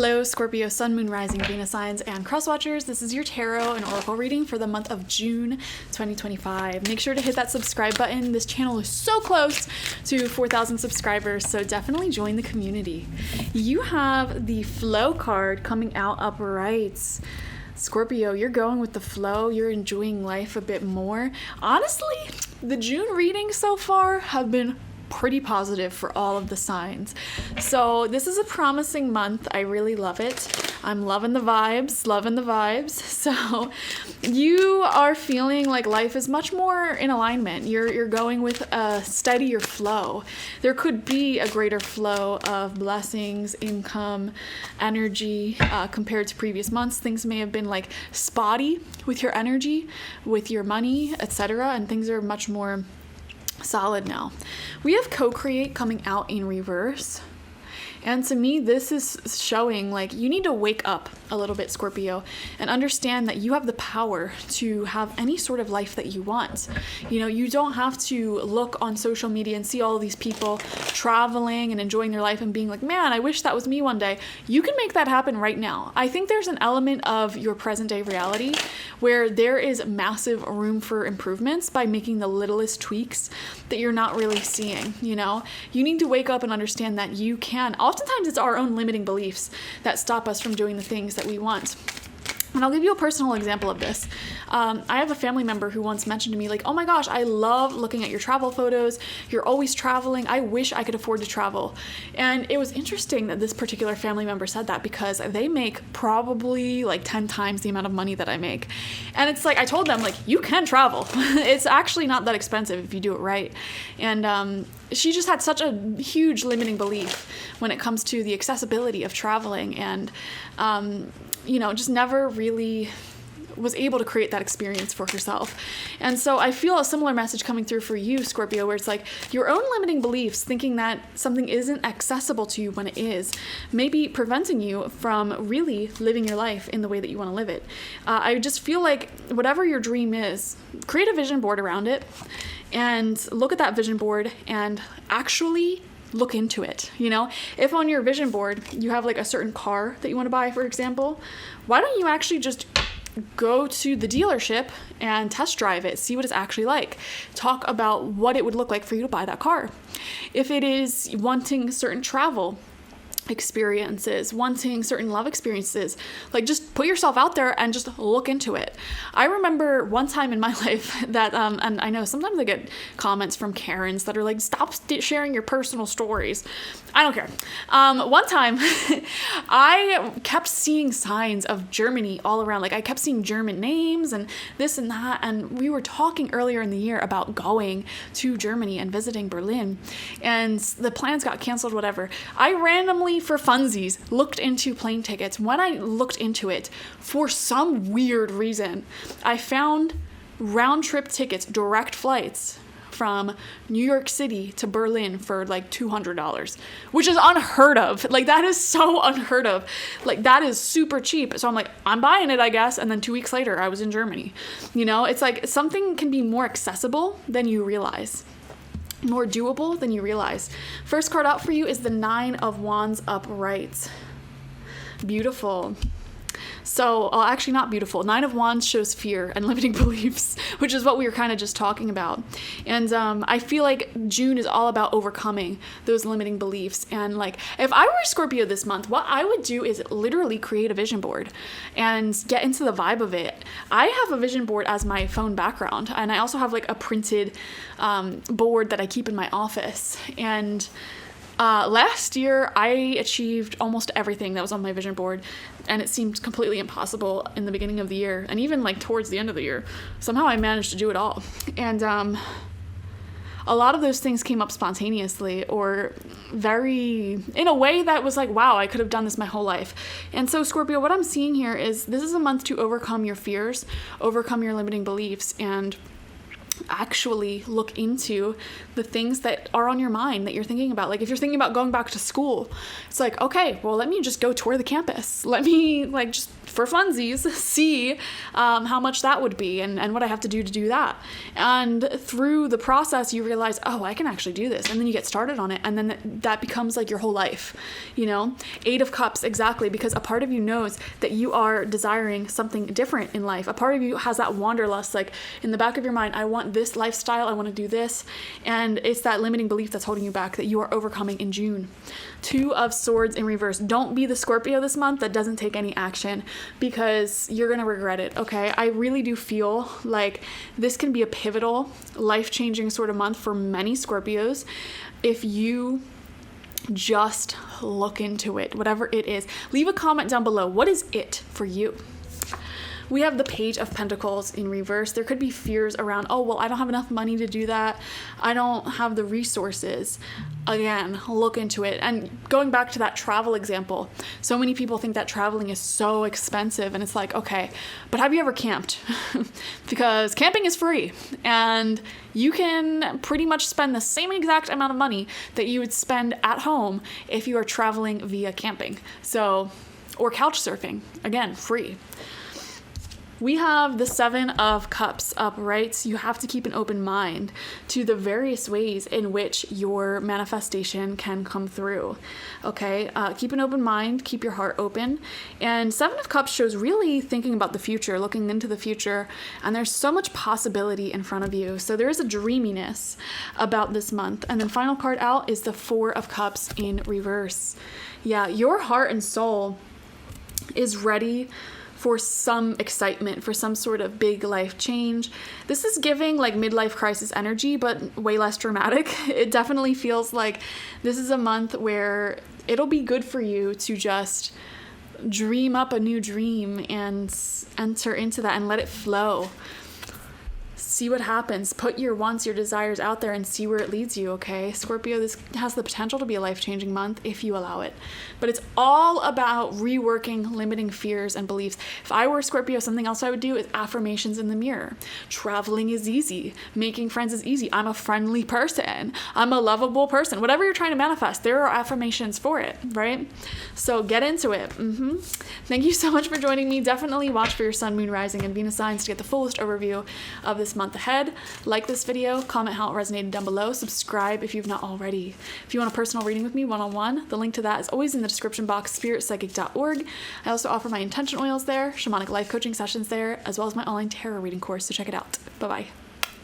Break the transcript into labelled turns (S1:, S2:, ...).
S1: Hello, Scorpio, Sun, Moon, Rising, Venus signs, and cross watchers. This is your tarot and oracle reading for the month of June 2025. Make sure to hit that subscribe button. This channel is so close to 4,000 subscribers, so definitely join the community. You have the flow card coming out upright. Scorpio, you're going with the flow. You're enjoying life a bit more. Honestly, the June readings so far have been pretty positive for all of the signs. So this is a promising month. I really love it. I'm loving the vibes, So you are feeling like life is much more in alignment. You're going with a steadier flow. There could be a greater flow of blessings, income, energy compared to previous months. Things may have been like spotty with your energy, with your money, etc. And things are much more solid now. We have co-create coming out in reverse. And to me, this is showing like you need to wake up a little bit, Scorpio, and understand that you have the power to have any sort of life that you want. You know, you don't have to look on social media and see all these people traveling and enjoying their life and being like, man, I wish that was me one day. You can make that happen right now. I think there's an element of your present day reality where there is massive room for improvements by making the littlest tweaks that you're not really seeing. You know, you need to wake up and understand that you can. Oftentimes it's our own limiting beliefs that stop us from doing the things that we want. And I'll give you a personal example of this. I have a family member who once mentioned to me, like, oh my gosh, I love looking at your travel photos. You're always traveling. I wish I could afford to travel. And it was interesting that this particular family member said that because they make probably like 10 times the amount of money that I make. And it's like, I told them, like, you can travel. It's actually not that expensive if you do it right. And she just had such a huge limiting belief when it comes to the accessibility of traveling and, you know, just never really was able to create that experience for herself. And so I feel a similar message coming through for you, Scorpio, where it's like your own limiting beliefs, thinking that something isn't accessible to you when it is, maybe preventing you from really living your life in the way that you want to live it. I just feel like whatever your dream is, create a vision board around it and look at that vision board and actually look into it. You know, if on your vision board you have like a certain car that you want to buy, for example, why don't you actually just go to the dealership and test drive it, see what it's actually like, talk about what it would look like for you to buy that car. If it is wanting certain travel experiences, wanting certain love experiences, like just put yourself out there and just look into it. I remember one time in my life that, and I know sometimes I get comments from Karens that are like, stop sharing your personal stories. I don't care. One time I kept seeing signs of Germany all around. Like I kept seeing German names and this and that. And we were talking earlier in the year about going to Germany and visiting Berlin, and the plans got canceled, whatever. I randomly, for funsies, looked into plane tickets. When I looked into it, for some weird reason, I found round trip tickets, direct flights from New York City to Berlin for like $200, which is unheard of. Like that is so unheard of. Like that is super cheap. So I'm like, I'm buying it, I guess. And then 2 weeks later, I was in Germany. You know, it's like something can be more accessible than you realize. More doable than you realize. First card out for you is the 9 of Wands upright. Beautiful. So, actually not beautiful. 9 of Wands shows fear and limiting beliefs, which is what we were kind of just talking about. And I feel like June is all about overcoming those limiting beliefs. And like, if I were a Scorpio this month, what I would do is literally create a vision board and get into the vibe of it. I have a vision board as my phone background, and I also have like a printed board that I keep in my office. And last year, I achieved almost everything that was on my vision board, and it seemed completely impossible in the beginning of the year, and even like towards the end of the year. Somehow I managed to do it all. And a lot of those things came up spontaneously or in a way that was like, wow, I could have done this my whole life. And so, Scorpio, what I'm seeing here is this is a month to overcome your fears, overcome your limiting beliefs, and actually look into the things that are on your mind that you're thinking about. Like if you're thinking about going back to school, it's like, okay, well, let me just go tour the campus. Let me like just for funsies see how much that would be and what I have to do that. And through the process, you realize, oh, I can actually do this. And then you get started on it. And then that becomes like your whole life, you know? 8 of Cups, exactly, because a part of you knows that you are desiring something different in life. A part of you has that wanderlust, like in the back of your mind, I want this lifestyle, I want to do this. And it's that limiting belief that's holding you back that you are overcoming in June. 2 of Swords in reverse. Don't be the Scorpio this month that doesn't take any action, because you're going to regret it, okay? I really do feel like this can be a pivotal, life-changing sort of month for many Scorpios if you just look into it, whatever it is. Leave a comment down below. What is it for you? We have the Page of Pentacles in reverse. There could be fears around, oh, well, I don't have enough money to do that. I don't have the resources. Again, look into it. And going back to that travel example, so many people think that traveling is so expensive, and it's like, okay, but have you ever camped? Because camping is free, and you can pretty much spend the same exact amount of money that you would spend at home if you are traveling via camping. So, or couch surfing, again, free. We have the 7 of Cups upright. So you have to keep an open mind to the various ways in which your manifestation can come through. Okay, keep an open mind, keep your heart open. And 7 of Cups shows really thinking about the future, looking into the future, and there's so much possibility in front of you. So there is a dreaminess about this month. And then final card out is the 4 of Cups in reverse. Yeah, your heart and soul is ready for some excitement, for some sort of big life change. This is giving like midlife crisis energy, but way less dramatic. It definitely feels like this is a month where it'll be good for you to just dream up a new dream and enter into that and let it flow. See what happens. Put your wants, your desires out there and see where it leads you, okay? Scorpio, this has the potential to be a life-changing month if you allow it. But it's all about reworking limiting fears and beliefs. If I were Scorpio, something else I would do is affirmations in the mirror. Traveling is easy. Making friends is easy. I'm a friendly person. I'm a lovable person. Whatever you're trying to manifest, there are affirmations for it, right? So get into it. Thank you so much for joining me. Definitely watch for your sun, moon, rising, and Venus signs to get the fullest overview of this month ahead. Like this video, comment how it resonated down below, subscribe if you've not already. If you want a personal reading with me one-on-one, the link to that is always in the description box, spiritpsychic.org. I also offer my intention oils there, shamanic life coaching sessions there, as well as my online tarot reading course, so check it out. Bye-bye.